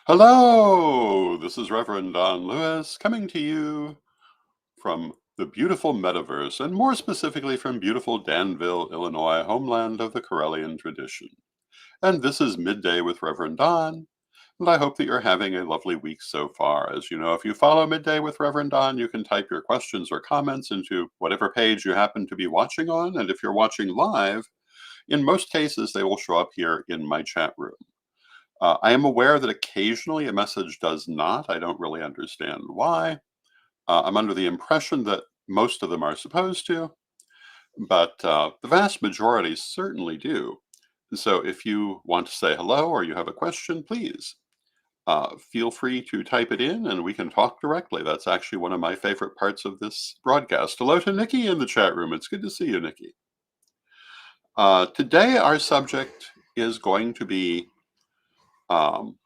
Hello, this is Reverend Don Lewis coming to you from the beautiful metaverse, and more specifically from beautiful Danville, Illinois, homeland of the Corellian tradition. And this is Midday with Reverend Don, and I hope that you're having a lovely week so far. As you know, if you follow Midday with Reverend Don, you can type your questions or comments into whatever page you happen to be watching on, and if you're watching live, in most cases, they will show up here in my chat room. I am aware that occasionally a message does not. I don't really understand why. I'm under the impression that most of them are supposed to, but the vast majority certainly do. So if you want to say hello or you have a question, please feel free to type it in and we can talk directly. That's actually one of my favorite parts of this broadcast. Hello to Nikki in the chat room. It's good to see you, Nikki. Today, our subject is going to be um,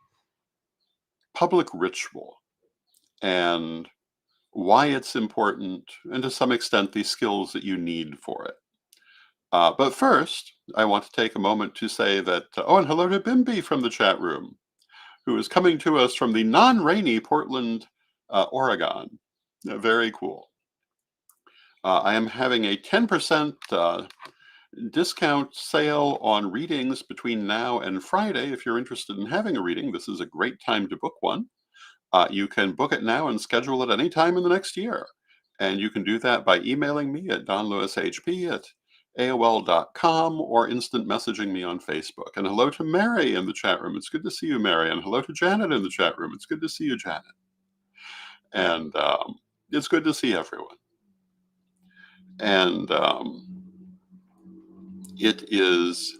public ritual and why it's important, and to some extent, the skills that you need for it. But first, I want to take a moment to say that, oh, and hello to Bimby from the chat room, who is coming to us from the non rainy Portland, Oregon. Very cool. I am having a 10% discount sale on readings between now and Friday. If you're interested in having a reading, this is a great time to book one. You can book it now and schedule it any time in the next year. And you can do that by emailing me at donlewishp@aol.com or instant messaging me on Facebook. And hello to Mary in the chat room. It's good to see you, Mary. And hello to Janet in the chat room. It's good to see you, Janet. And it's good to see everyone. And it is,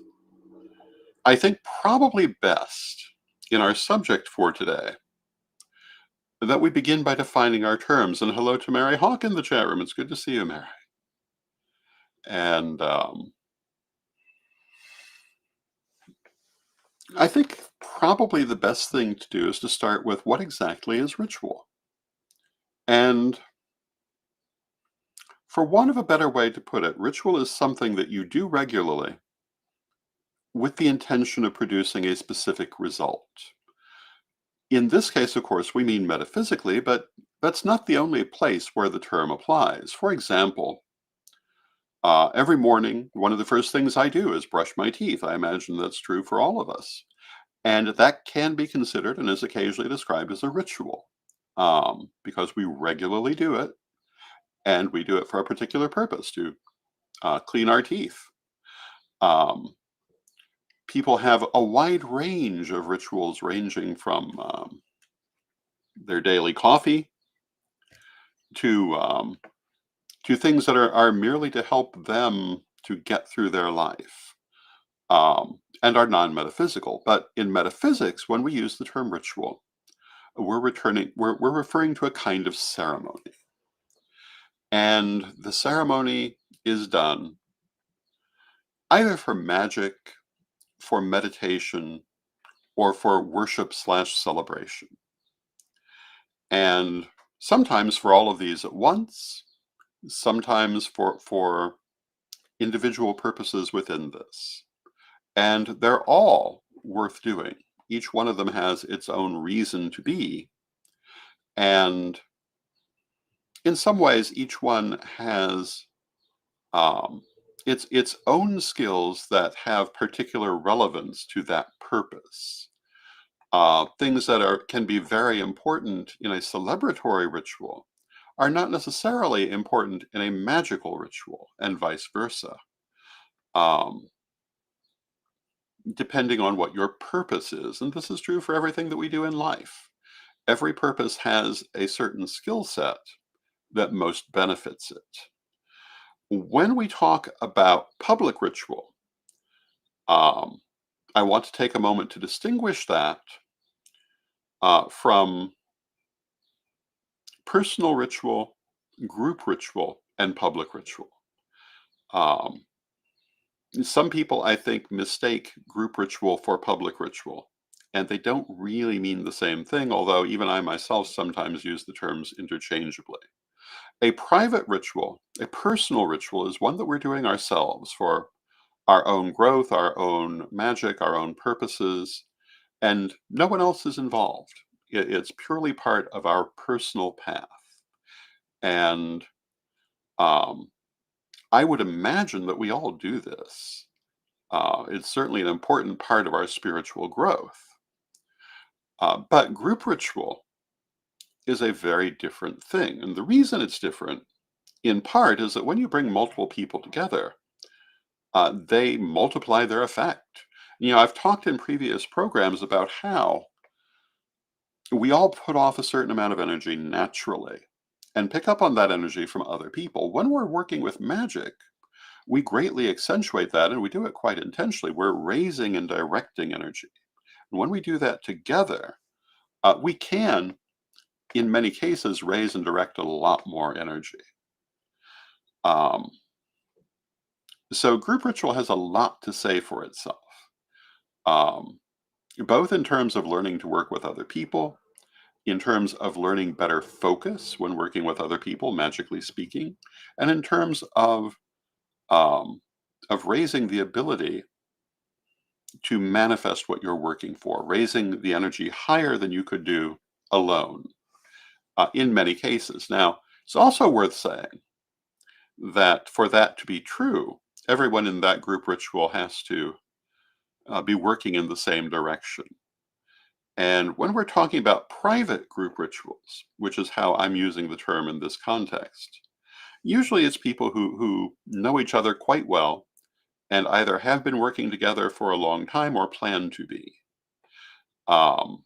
I think, probably best in our subject for today that we begin by defining our terms. And hello to Mary Hawk in the chat room. It's good to see you, Mary. And I think probably the best thing to do is to start with what exactly is ritual. And for want of a better way to put it, ritual is something that you do regularly with the intention of producing a specific result. In this case, of course, we mean metaphysically, but that's not the only place where the term applies. For example, every morning, one of the first things I do is brush my teeth. I imagine that's true for all of us. And that can be considered and is occasionally described as a ritual because we regularly do it and we do it for a particular purpose to clean our teeth. People have a wide range of rituals ranging from their daily coffee to things that are merely to help them to get through their life and are non-metaphysical. But in metaphysics, when we use the term ritual, we're referring to a kind of ceremony. And the ceremony is done either for magic, for meditation, or for worship/celebration. And sometimes for all of these at once, sometimes for individual purposes within this. And they're all worth doing. Each one of them has its own reason to be. And in some ways, each one has its own skills that have particular relevance to that purpose. Things that can be very important in a celebratory ritual are not necessarily important in a magical ritual, and vice versa, um, depending on what your purpose is. And this is true for everything that we do in life. Every purpose has a certain skill set that most benefits it. When we talk about public ritual, um, I want to take a moment to distinguish that from personal ritual, group ritual, and public ritual. Um, some people, I think, mistake group ritual for public ritual, and they don't really mean the same thing, although even I myself sometimes use the terms interchangeably. A private ritual, a personal ritual, is one that we're doing ourselves for our own growth, our own magic, our own purposes. and no one else is involved. It's purely part of our personal path. And um, I would imagine that we all do this. It's certainly an important part of our spiritual growth. But group ritual is a very different thing. And the reason it's different, in part, is that when you bring multiple people together, they multiply their effect. I've talked in previous programs about how we all put off a certain amount of energy naturally and pick up on that energy from other people. When we're working with magic, we greatly accentuate that and we do it quite intentionally. We're raising and directing energy. And when we do that together, we can, in many cases, raise and direct a lot more energy. Um, so, group ritual has a lot to say for itself, um, both in terms of learning to work with other people, in terms of learning better focus when working with other people, magically speaking, and in terms um, of raising the ability to manifest what you're working for, raising the energy higher than you could do alone in many cases. Now, it's also worth saying that for that to be true, everyone in that group ritual has to be working in the same direction. And when we're talking about private group rituals, which is how I'm using the term in this context, usually it's people who know each other quite well and either have been working together for a long time or plan to be. Um,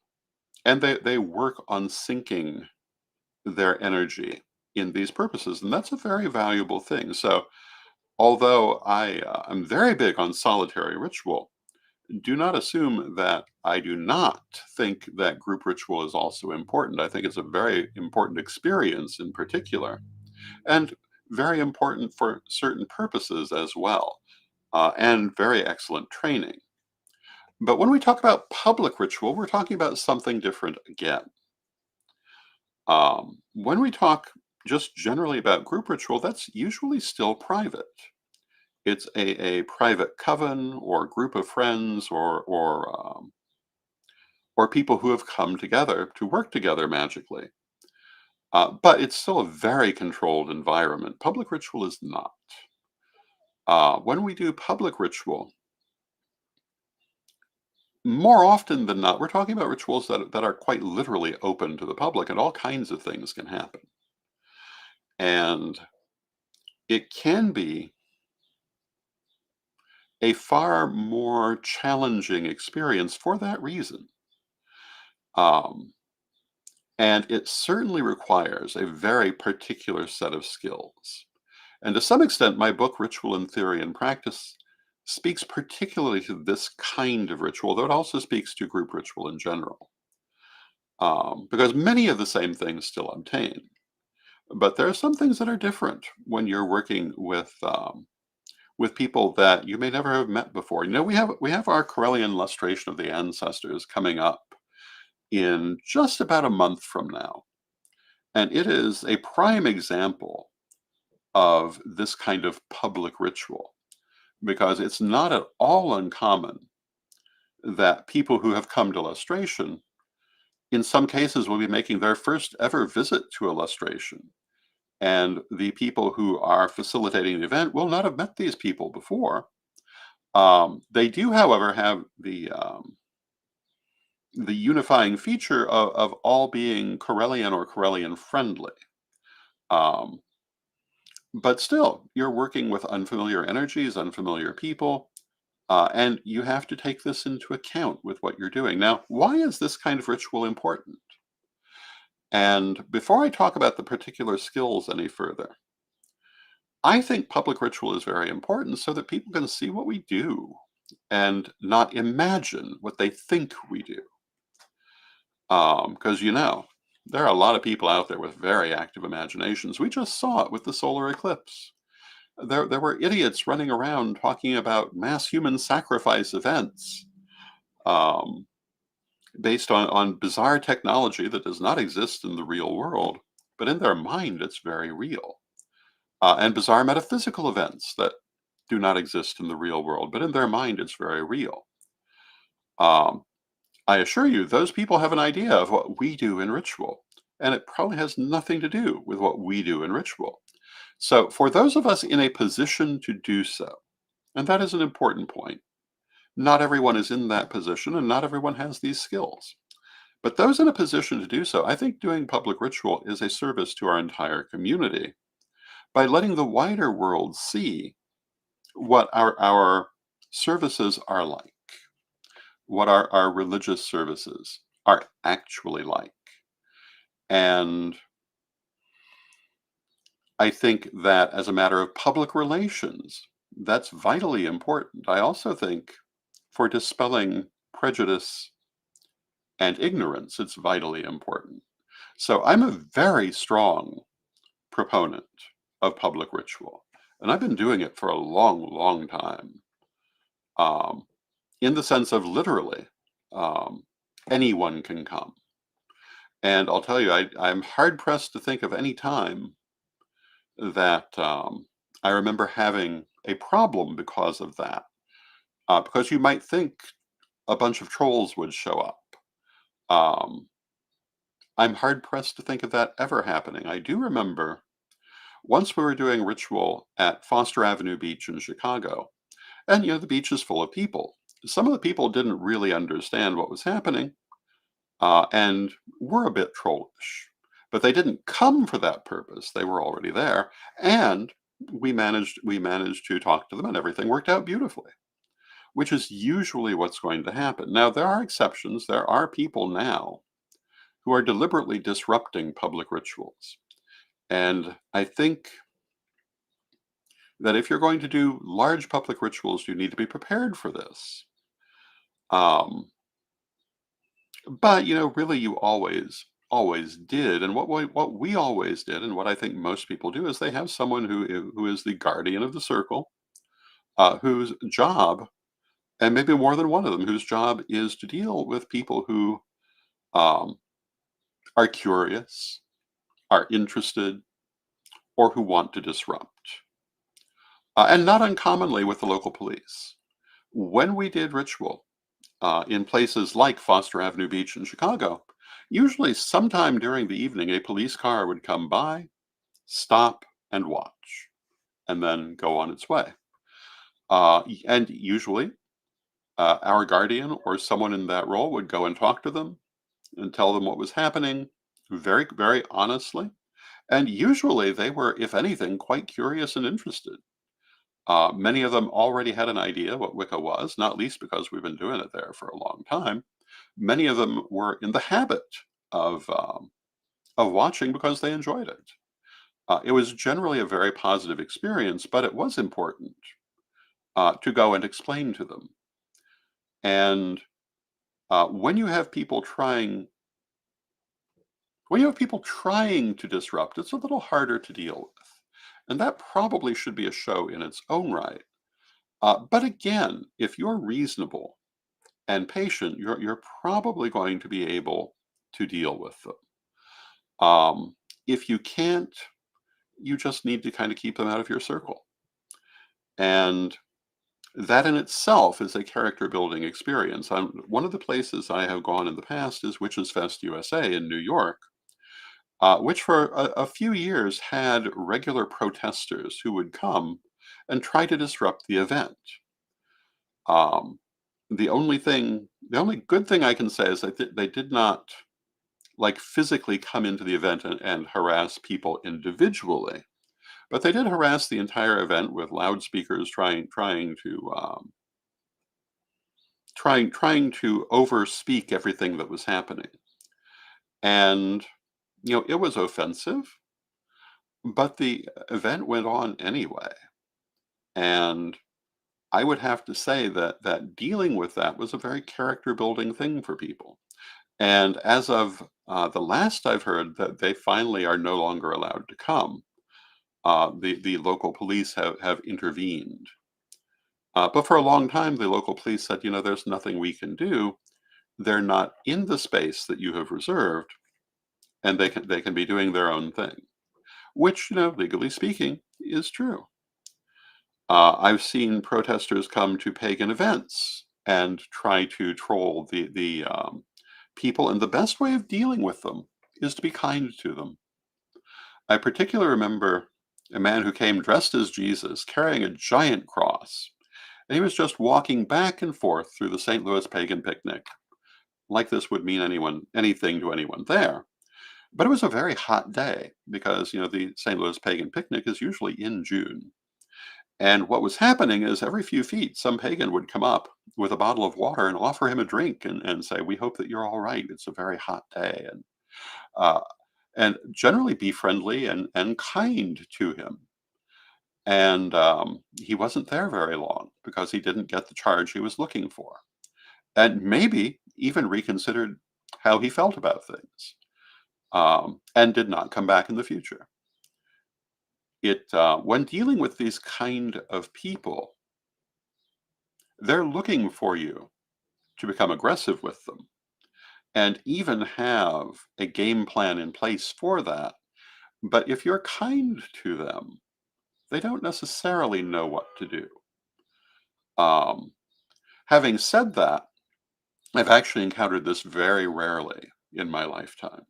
and they work on syncing their energy in these purposes. And that's a very valuable thing. So, although I'm very big on solitary ritual, do not assume that I do not think that group ritual is also important. I think it's a very important experience in particular, and very important for certain purposes as well, and very excellent training. But when we talk about public ritual, we're talking about something different again. When we talk just generally about group ritual, that's usually still private. It's a private coven or group of friends or people who have come together to work together magically. But it's still a very controlled environment. Public ritual is not. When we do public ritual, more often than not, we're talking about rituals that are quite literally open to the public, and all kinds of things can happen. And it can be a far more challenging experience for that reason. Um, and it certainly requires a very particular set of skills. And to some extent, my book, Ritual in Theory and Practice, speaks particularly to this kind of ritual, though it also speaks to group ritual in general, because many of the same things still obtain. But there are some things that are different when you're working with people that you may never have met before. We have our Corellian lustration of the ancestors coming up in just about a month from now, and it is a prime example of this kind of public ritual because it's not at all uncommon that people who have come to lustration, in some cases, will be making their first ever visit to a lustration. And the people who are facilitating the event will not have met these people before. They do, however, have the unifying feature of all being Corellian or Corellian friendly. Um, but still, you're working with unfamiliar energies, unfamiliar people, and you have to take this into account with what you're doing. Now, why is this kind of ritual important? And before I talk about the particular skills any further, I think public ritual is very important so that people can see what we do and not imagine what they think we do. Because, there are a lot of people out there with very active imaginations. We just saw it with the solar eclipse. There were idiots running around talking about mass human sacrifice events um, based on bizarre technology that does not exist in the real world, but in their mind, it's very real. And bizarre metaphysical events that do not exist in the real world, but in their mind, it's very real. Um, I assure you, those people have an idea of what we do in ritual, and it probably has nothing to do with what we do in ritual. So, for those of us in a position to do so, and that is an important point, not everyone is in that position and not everyone has these skills. But those in a position to do so, I think doing public ritual is a service to our entire community by letting the wider world see what our services are like, what our religious services are actually like. And I think that as a matter of public relations, that's vitally important. I also think for dispelling prejudice and ignorance, it's vitally important. So I'm a very strong proponent of public ritual, and I've been doing it for a long, long time. Um, in the sense of literally, um, anyone can come. And I'll tell you, I'm hard pressed to think of any time that I remember having a problem because of that. Because you might think a bunch of trolls would show up. Um, I'm hard pressed to think of that ever happening. I do remember once we were doing ritual at Foster Avenue Beach in Chicago, and the beach is full of people. Some of the people didn't really understand what was happening, and were a bit trollish. But they didn't come for that purpose. They were already there, and we managed to talk to them, and everything worked out beautifully, which is usually what's going to happen. Now there are exceptions. There are people now who are deliberately disrupting public rituals, and I think that if you're going to do large public rituals, you need to be prepared for this. Um, but really, you always did, and what we always did, and what I think most people do, is they have someone who is the guardian of the circle, whose job, and maybe more than one of them, whose job is to deal with people who um, are curious, are interested, or who want to disrupt, and not uncommonly with the local police. When we did ritual in places like Foster Avenue Beach in Chicago, usually sometime during the evening, a police car would come by, stop, and watch, and then go on its way. And usually, our guardian or someone in that role would go and talk to them and tell them what was happening very, very honestly. And usually, they were, if anything, quite curious and interested. Many of them already had an idea what Wicca was, not least because we've been doing it there for a long time. Many of them were in the habit of watching because they enjoyed it. It was generally a very positive experience, but it was important to go and explain to them. And when you have people trying to disrupt, it's a little harder to deal with, and that probably should be a show in its own right. But again, if you're reasonable and patient, you're probably going to be able to deal with them. If you can't, you just need to kind of keep them out of your circle. And that in itself is a character building experience. One of the places I have gone in the past is Witches Fest USA in New York, which for a few years had regular protesters who would come and try to disrupt the event. Um, the only good thing I can say is that they did not like physically come into the event and harass people individually, but they did harass the entire event with loudspeakers, trying to overspeak everything that was happening. And it was offensive, but the event went on anyway. And I would have to say that dealing with that was a very character building thing for people. And as of the last I've heard, that they finally are no longer allowed to come. The local police have intervened. But for a long time, the local police said, there's nothing we can do. They're not in the space that you have reserved, and they can be doing their own thing, which, legally speaking, is true. I've seen protesters come to pagan events and try to troll the people. And the best way of dealing with them is to be kind to them. I particularly remember a man who came dressed as Jesus, carrying a giant cross, and he was just walking back and forth through the St. Louis pagan picnic, like this would mean anything to anyone there. But it was a very hot day because, the St. Louis pagan picnic is usually in June. And what was happening is every few feet, some pagan would come up with a bottle of water and offer him a drink and say, "We hope that you're all right. It's a very hot day." Uh, and generally be friendly and kind to him. And he wasn't there very long because he didn't get the charge he was looking for. And maybe even reconsidered how he felt about things, and did not come back in the future. When dealing with these kind of people, they're looking for you to become aggressive with them and even have a game plan in place for that. But if you're kind to them, they don't necessarily know what to do. Um, Having said that, I've actually encountered this very rarely in my lifetime,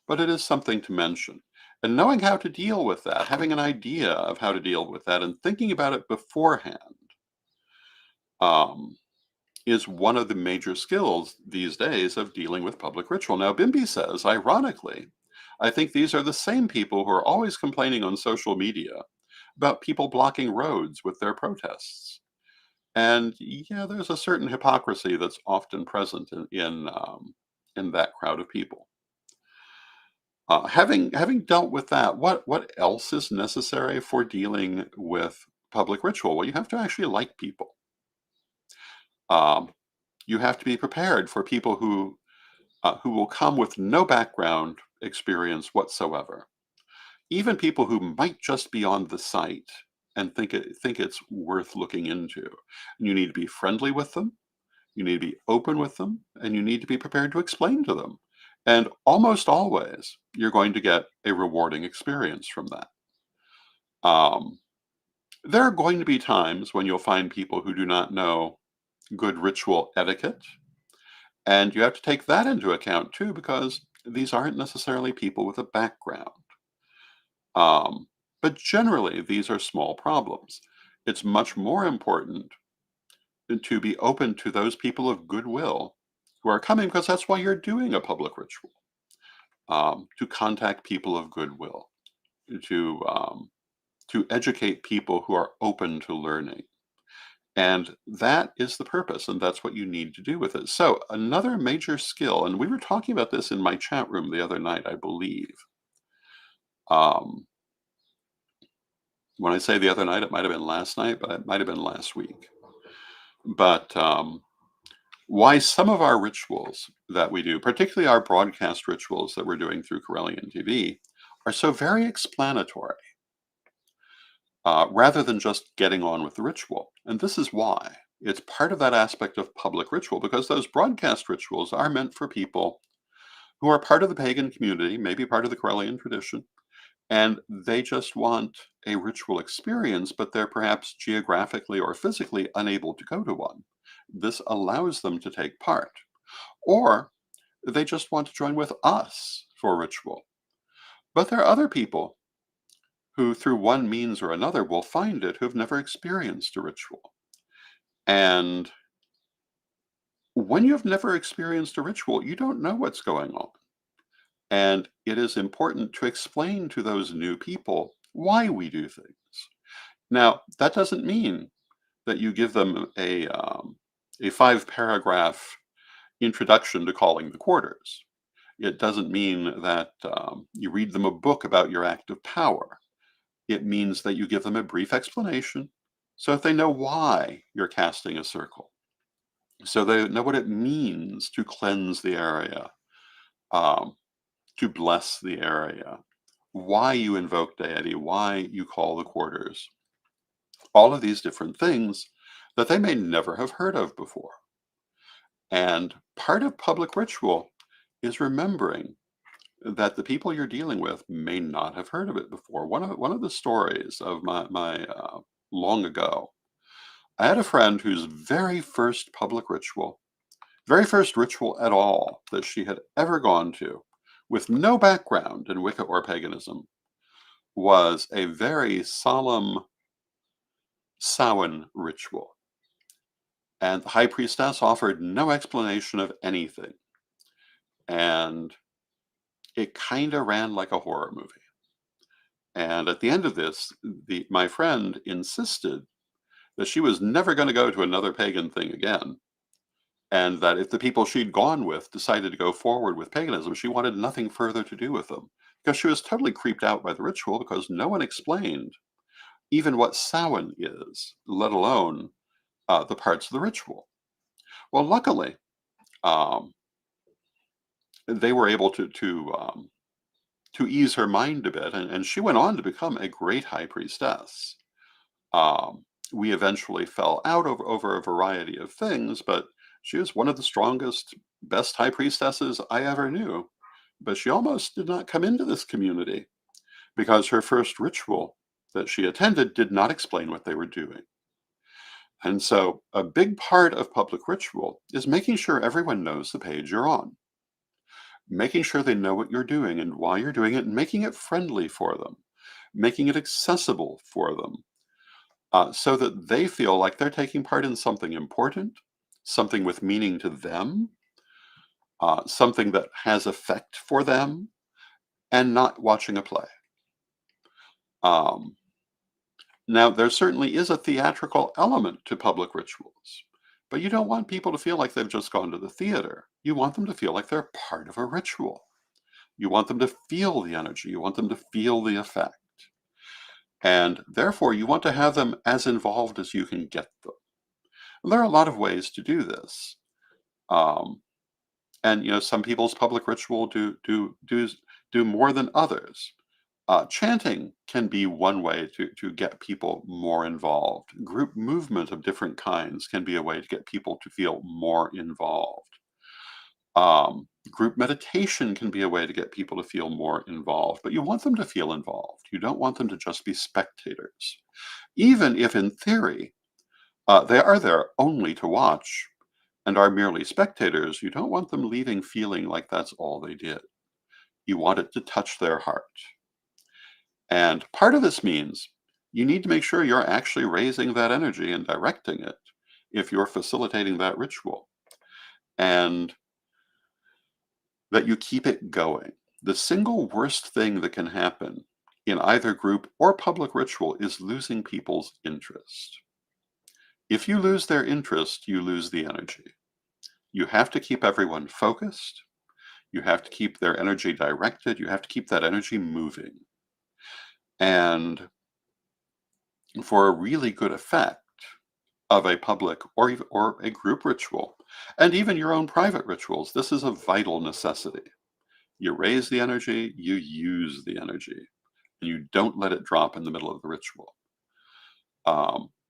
but it is something to mention. And knowing how to deal with that, having an idea of how to deal with that, and thinking about it beforehand, um, is one of the major skills these days of dealing with public ritual. Now, Bimby says, ironically, I think these are the same people who are always complaining on social media about people blocking roads with their protests. And yeah, there's a certain hypocrisy that's often present in that crowd of people. Having dealt with that, what else is necessary for dealing with public ritual? Well, you have to actually like people. Um, you have to be prepared for people who will come with no background experience whatsoever. Even people who might just be on the site and think it's worth looking into. And you need to be friendly with them. You need to be open with them, and you need to be prepared to explain to them. And almost always, you're going to get a rewarding experience from that. Um, there are going to be times when you'll find people who do not know good ritual etiquette, and you have to take that into account too, because these aren't necessarily people with a background. Um, but generally, these are small problems. It's much more important to be open to those people of goodwill who are coming, because that's why you're doing a public ritual, to contact people of goodwill, to um, to educate people who are open to learning. And that is the purpose, and that's what you need to do with it. So another major skill, and we were talking about this in my chat room the other night, I believe. Um, when I say the other night, it might have been last night, but it might have been last week. But why some of our rituals that we do, particularly our broadcast rituals that we're doing through Corellian TV, are so very explanatory, rather than just getting on with the ritual. And this is why. It's part of that aspect of public ritual, because those broadcast rituals are meant for people who are part of the pagan community, maybe part of the Corellian tradition, and they just want a ritual experience, but they're perhaps geographically or physically unable to go to one. This allows them to take part. Or they just want to join with us for ritual. But there are other people who, through one means or another, will find it who've never experienced a ritual. And when you've never experienced a ritual, you don't know what's going on. And it is important to explain to those new people why we do things. Now, that doesn't mean that you give them a 5 paragraph introduction to calling the quarters. It doesn't mean that you read them a book about your act of power. It means that you give them a brief explanation so that they know why you're casting a circle. So they know what it means to cleanse the area, um, to bless the area, why you invoke deity, why you call the quarters. All of these different things that they may never have heard of before. And part of public ritual is remembering that the people you're dealing with may not have heard of it before. One of the stories of my long ago I had a friend whose very first public ritual, very first ritual at all that she had ever gone to, with no background in Wicca or paganism, was a very solemn Samhain ritual. And the high priestess offered no explanation of anything. And it kind of ran like a horror movie. And at the end of this, my friend insisted that she was never going to go to another pagan thing again. And that if the people she'd gone with decided to go forward with paganism, she wanted nothing further to do with them. Because she was totally creeped out by the ritual because no one explained even what Samhain is, let alone the parts of the ritual. Well, luckily, um, they were able to ease her mind a bit, and she went on to become a great high priestess. We eventually fell out over a variety of things, but she was one of the strongest, best high priestesses I ever knew. But she almost did not come into this community because her first ritual that she attended did not explain what they were doing. And so a big part of public ritual is making sure everyone knows the page you're on, making sure they know what you're doing and why you're doing it, and making it friendly for them, making it accessible for them, so that they feel like they're taking part in something important, something with meaning to them, something that has effect for them, and not watching a play. Um, Now, there certainly is a theatrical element to public rituals, but you don't want people to feel like they've just gone to the theater. You want them to feel like they're part of a ritual. You want them to feel the energy. You want them to feel the effect. And therefore, you want to have them as involved as you can get them. And there are a lot of ways to do this. Um, and some people's public ritual do more than others. Chanting can be one way to get people more involved. Group movement of different kinds can be a way to get people to feel more involved. Group meditation can be a way to get people to feel more involved, but you want them to feel involved. You don't want them to just be spectators. Even if in theory, they are there only to watch and are merely spectators, you don't want them leaving feeling like that's all they did. You want it to touch their heart. And part of this means you need to make sure you're actually raising that energy and directing it if you're facilitating that ritual, and that you keep it going. The single worst thing that can happen in either group or public ritual is losing people's interest. If you lose their interest, you lose the energy. You have to keep everyone focused. You have to keep their energy directed. You have to keep that energy moving. And for a really good effect of a public or a group ritual, and even your own private rituals, this is a vital necessity. You raise the energy, you use the energy, and you don't let it drop in the middle of the ritual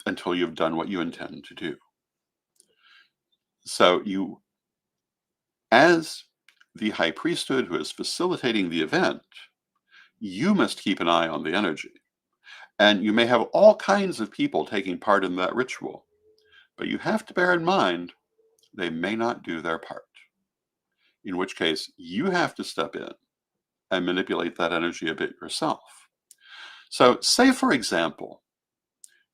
until you've done what you intend to do. So you, as the high priesthood who is facilitating the event, you must keep an eye on the energy. And you may have all kinds of people taking part in that ritual, but you have to bear in mind they may not do their part, in which case you have to step in and manipulate that energy a bit yourself. So say, for example,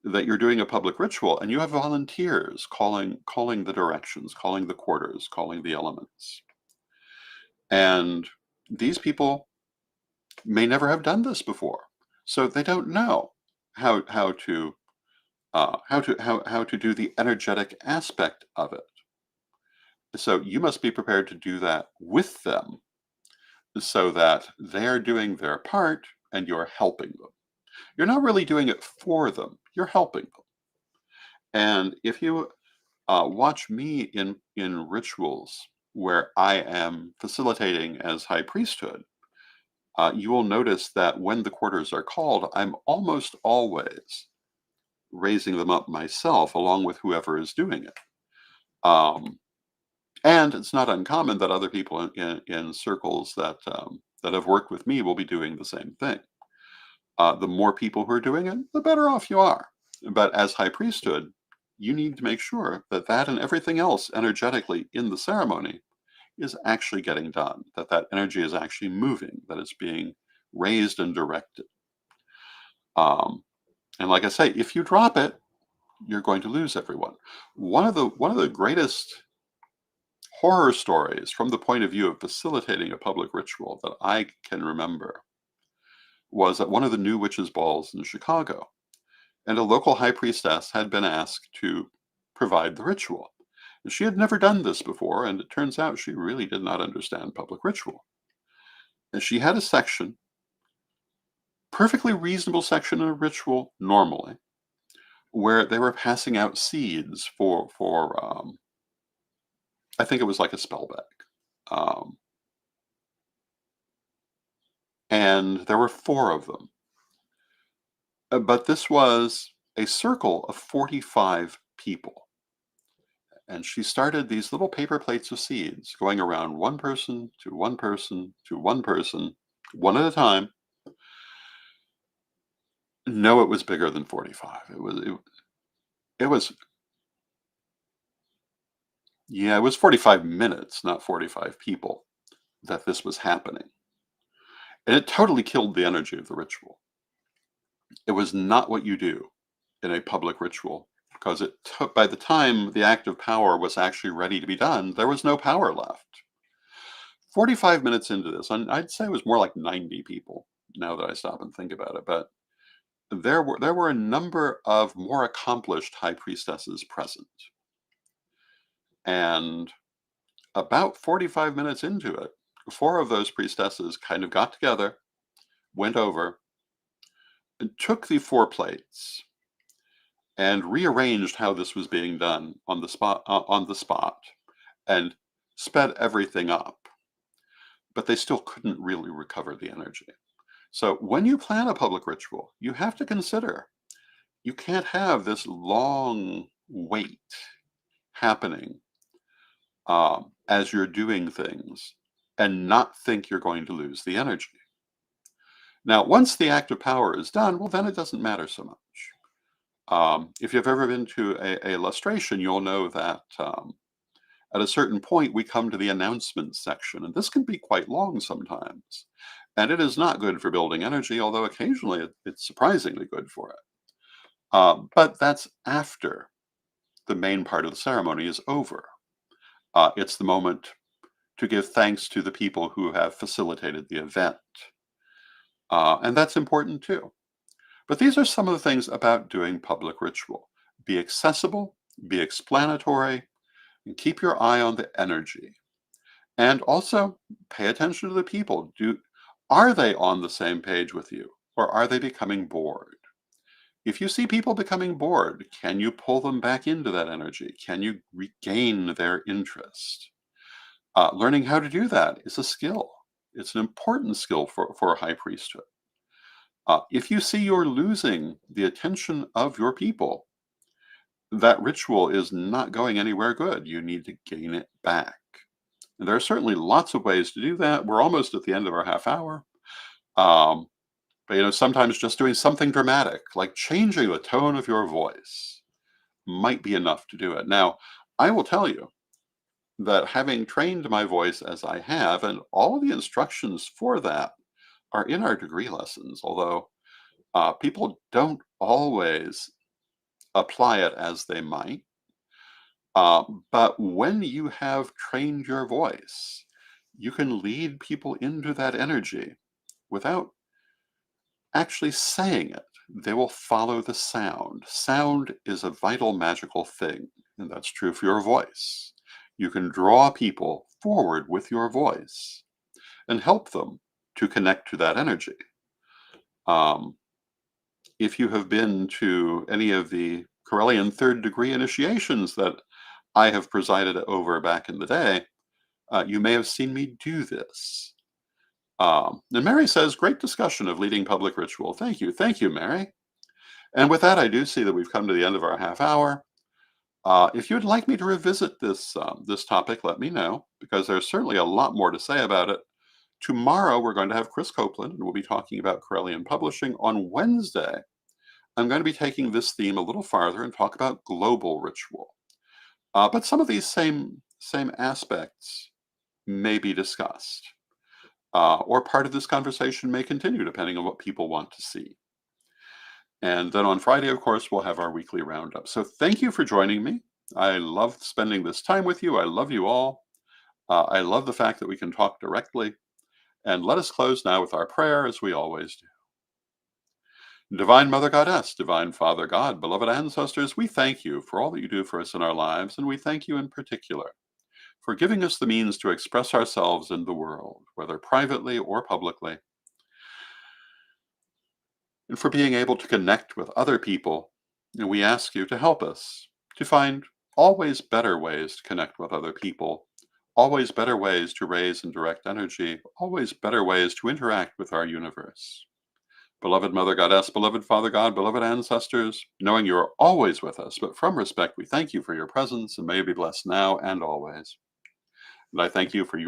that you're doing a public ritual and you have volunteers calling the directions, calling the quarters, calling the elements. And these people may never have done this before, so they don't know how to do the energetic aspect of it. So you must be prepared to do that with them, so that they're doing their part and you're helping them. You're not really doing it for them, you're helping them. And if you watch me in rituals where I am facilitating as high priesthood, you will notice that when the quarters are called, I'm almost always raising them up myself along with whoever is doing it. And it's not uncommon that other people in circles that have worked with me will be doing the same thing. The more people who are doing it, the better off you are. But as high priesthood, you need to make sure that that and everything else energetically in the ceremony is actually getting done, that that energy is actually moving, that it's being raised and directed. Um, and like I say, if you drop it, you're going to lose everyone. One of the greatest horror stories from the point of view of facilitating a public ritual that I can remember was at one of the New Witches' Balls in Chicago, and a local high priestess had been asked to provide the ritual. And she had never done this before, and it turns out she really did not understand public ritual. And she had a section, perfectly reasonable section in a ritual normally, where they were passing out seeds for I think it was like a spell bag. Um, and there were four of them. But this was a circle of 45 people. And she started these little paper plates of seeds going around one person to one person to one person, one at a time. No, it was bigger than 45. It was yeah, it was 45 minutes, not 45 people that this was happening. And it totally killed the energy of the ritual. It was not what you do in a public ritual because it took, by the time the act of power was actually ready to be done, there was no power left. 45 minutes into this, and I'd say it was more like 90 people now that I stop and think about it, but there were a number of more accomplished high priestesses present. And about 45 minutes into it, four of those priestesses kind of got together, went over, and took the four plates and rearranged how this was being done on the spot and sped everything up, but they still couldn't really recover the energy. So when you plan a public ritual, you have to consider you can't have this long wait happening as you're doing things and not think you're going to lose the energy. Now, once the act of power is done, well, then it doesn't matter so much. If you've ever been to a lustration, you'll know that at a certain point we come to the announcement section, and this can be quite long sometimes. And it is not good for building energy, although occasionally it's surprisingly good for it. But that's after the main part of the ceremony is over. It's the moment to give thanks to the people who have facilitated the event. And that's important too. But these are some of the things about doing public ritual. Be accessible, be explanatory, and keep your eye on the energy. And also pay attention to the people. Are they on the same page with you, or are they becoming bored? If you see people becoming bored, can you pull them back into that energy? Can you regain their interest? Learning how to do that is a skill. It's an important skill for a high priesthood. If you see you're losing the attention of your people, that ritual is not going anywhere good. You need to gain it back. And there are certainly lots of ways to do that. We're almost at the end of our half hour. Um, but sometimes just doing something dramatic, like changing the tone of your voice, might be enough to do it. Now, I will tell you that having trained my voice as I have, and all of the instructions for that are in our degree lessons, although people don't always apply it as they might. But when you have trained your voice, you can lead people into that energy without actually saying it. They will follow the sound. Sound is a vital, magical thing, and that's true for your voice. You can draw people forward with your voice and help them to connect to that energy. Um, if you have been to any of the Corellian third degree initiations that I have presided over back in the day, you may have seen me do this. And Mary says, great discussion of leading public ritual. Thank you. Thank you, Mary. And with that, I do see that we've come to the end of our half hour. If you'd like me to revisit this topic, let me know, because there's certainly a lot more to say about it. Tomorrow, we're going to have Chris Copeland, and we'll be talking about Corellian publishing. On Wednesday, I'm going to be taking this theme a little farther and talk about global ritual. But some of these same aspects may be discussed, or part of this conversation may continue depending on what people want to see. And then on Friday, of course, we'll have our weekly roundup. So thank you for joining me. I love spending this time with you. I love you all. I love the fact that we can talk directly. And let us close now with our prayer, as we always do. Divine Mother Goddess, Divine Father God, beloved ancestors, we thank you for all that you do for us in our lives, and we thank you in particular for giving us the means to express ourselves in the world, whether privately or publicly, and for being able to connect with other people. And we ask you to help us to find always better ways to connect with other people, always better ways to raise and direct energy, always better ways to interact with our universe. Beloved Mother Goddess, beloved Father God, beloved ancestors, knowing you are always with us, but from respect, we thank you for your presence, and may you be blessed now and always. And I thank you for your